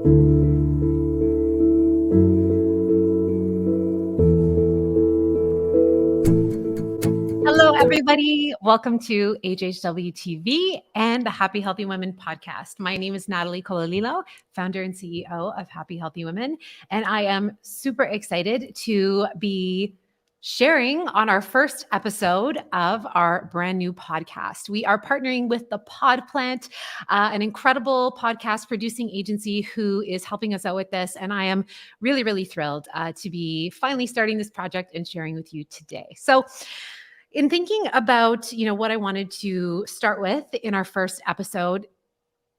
Hello, everybody. Welcome to HHWTV and the Happy Healthy Women podcast. My name is Natalie Colalillo, founder and CEO of Happy Healthy Women, and I am super excited to be sharing on our first episode of our brand new podcast. We are partnering with the Pod Plant, an incredible podcast producing agency who is helping us out with this, and I am really, really thrilled to be finally starting this project and sharing with you today. So, in thinking about, what I wanted to start with in our first episode,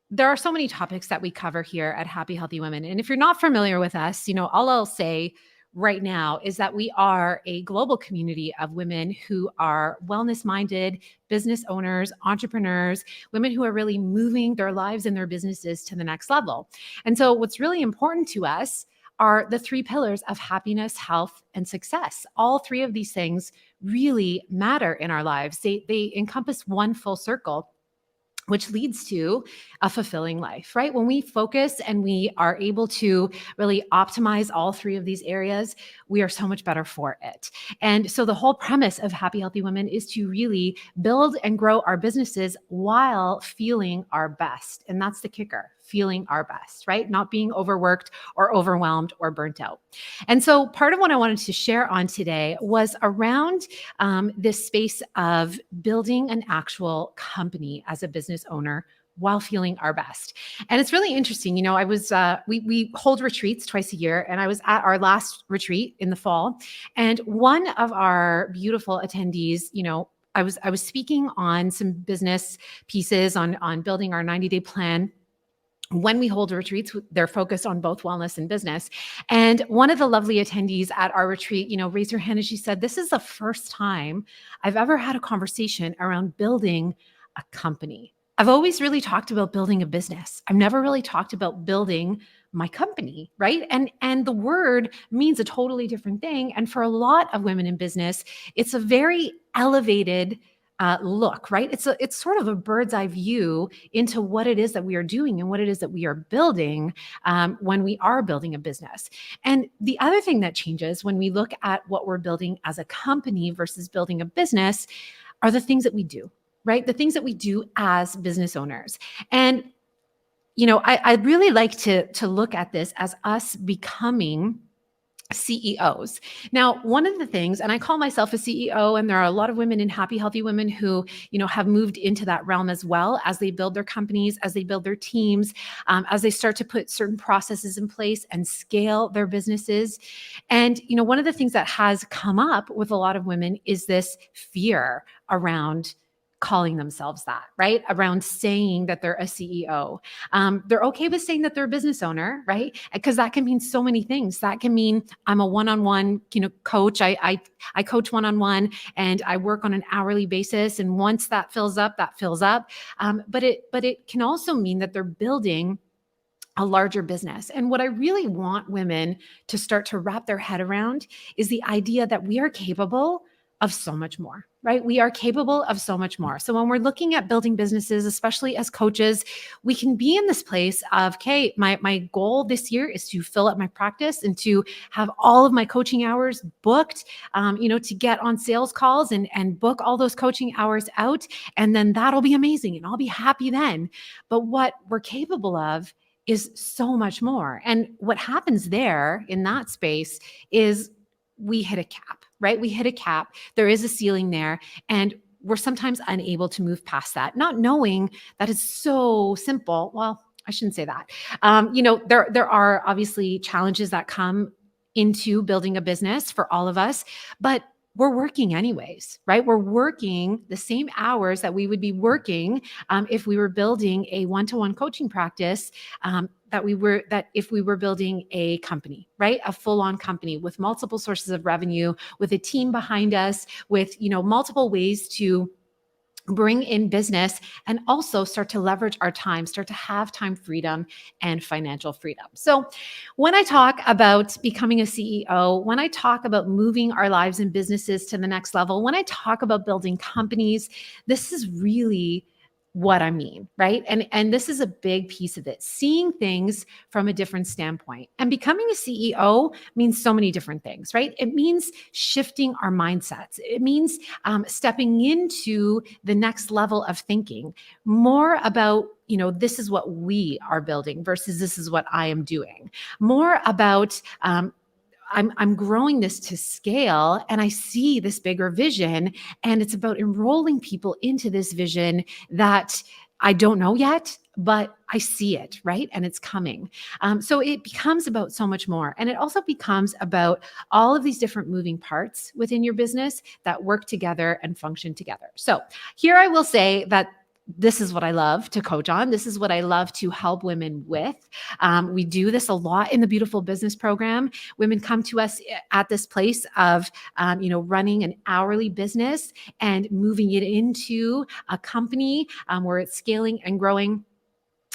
there are so many topics that we cover here at Happy Healthy Women. And if you're not familiar with us, all I'll say right now is that we are a global community of women who are wellness-minded, business owners, entrepreneurs, women who are really moving their lives and their businesses to the next level. And so what's really important to us are the three pillars of happiness, health, and success. All three of these things really matter in our lives. They encompass one full circle, which leads to a fulfilling life, right? When we focus and we are able to really optimize all three of these areas, we are so much better for it. And so the whole premise of Happy Healthy Women is to really build and grow our businesses while feeling our best. And that's the kicker, feeling our best, right? Not being overworked or overwhelmed or burnt out. And so part of what I wanted to share on today was around this space of building an actual company as a business owner while feeling our best. And it's really interesting. I was, we hold retreats twice a year, and I was at our last retreat in the fall. And one of our beautiful attendees, I was speaking on some business pieces on building our 90-day plan. When we hold retreats, they're focused on both wellness and business. And one of the lovely attendees at our retreat, raised her hand and she said, "This is the first time I've ever had a conversation around building a company. I've always really talked about building a business. I've never really talked about building my company," right? And the word means a totally different thing. And for a lot of women in business, it's a very elevated look, right? It's sort of a bird's eye view into what it is that we are doing and what it is that we are building when we are building a business. And the other thing that changes when we look at what we're building as a company versus building a business are the things that we do, right? The things that we do as business owners. And I really like to look at this as us becoming CEOs. Now, one of the things, and I call myself a CEO, and there are a lot of women in Happy Healthy Women who, have moved into that realm as well as they build their companies, as they build their teams, as they start to put certain processes in place and scale their businesses. And, one of the things that has come up with a lot of women is this fear around calling themselves that, right? Around saying that they're a CEO. They're okay with saying that they're a business owner, right? Because that can mean so many things. That can mean I'm a one-on-one, coach. I coach one-on-one and I work on an hourly basis. And once that fills up, that fills up. But it can also mean that they're building a larger business. And what I really want women to start to wrap their head around is the idea that we are capable of so much more, right? We are capable of so much more. So when we're looking at building businesses, especially as coaches, we can be in this place of, okay, my goal this year is to fill up my practice and to have all of my coaching hours booked, to get on sales calls and book all those coaching hours out. And then that'll be amazing. And I'll be happy then. But what we're capable of is so much more. And what happens there in that space is we hit a cap, right? We hit a cap. There is a ceiling there. And we're sometimes unable to move past that, not knowing that it's so simple. Well, I shouldn't say that. There are obviously challenges that come into building a business for all of us, but we're working anyways, right? We're working the same hours that we would be working if we were building a one-to-one coaching practice, that if we were building a company, right? A full-on company with multiple sources of revenue, with a team behind us, with multiple ways to bring in business and also start to leverage our time, start to have time freedom and financial freedom. So when I talk about becoming a CEO, when I talk about moving our lives and businesses to the next level, when I talk about building companies, this is really what I mean, right? And this is a big piece of it. Seeing things from a different standpoint. And becoming a CEO means so many different things, right? It means shifting our mindsets. It means stepping into the next level of thinking, more about, this is what we are building versus this is what I am doing. More about I'm growing this to scale, and I see this bigger vision, and it's about enrolling people into this vision that I don't know yet, but I see it, right? And it's coming. So it becomes about so much more. And it also becomes about all of these different moving parts within your business that work together and function together. So here I will say that this is what I love to coach on. This is what I love to help women with. We do this a lot in the Beautiful Business Program. Women come to us at this place of, running an hourly business and moving it into a company where it's scaling and growing.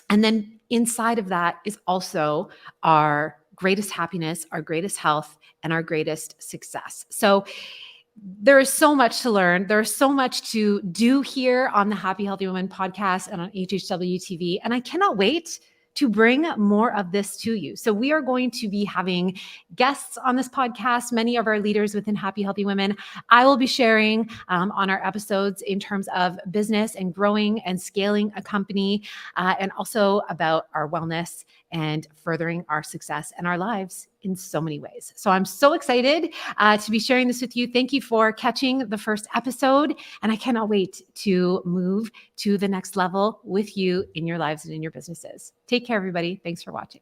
And then inside of that is also our greatest happiness, our greatest health, and our greatest success. So there is so much to learn. There's so much to do here on the Happy Healthy Woman podcast and on HHWTV. And I cannot wait to bring more of this to you. So we are going to be having guests on this podcast, many of our leaders within Happy Healthy Women. I will be sharing on our episodes in terms of business and growing and scaling a company, and also about our wellness and furthering our success and our lives in so many ways. So I'm so excited to be sharing this with you. Thank you for catching the first episode, and I cannot wait to move to the next level with you in your lives and in your businesses. Take care, everybody. Thanks for watching.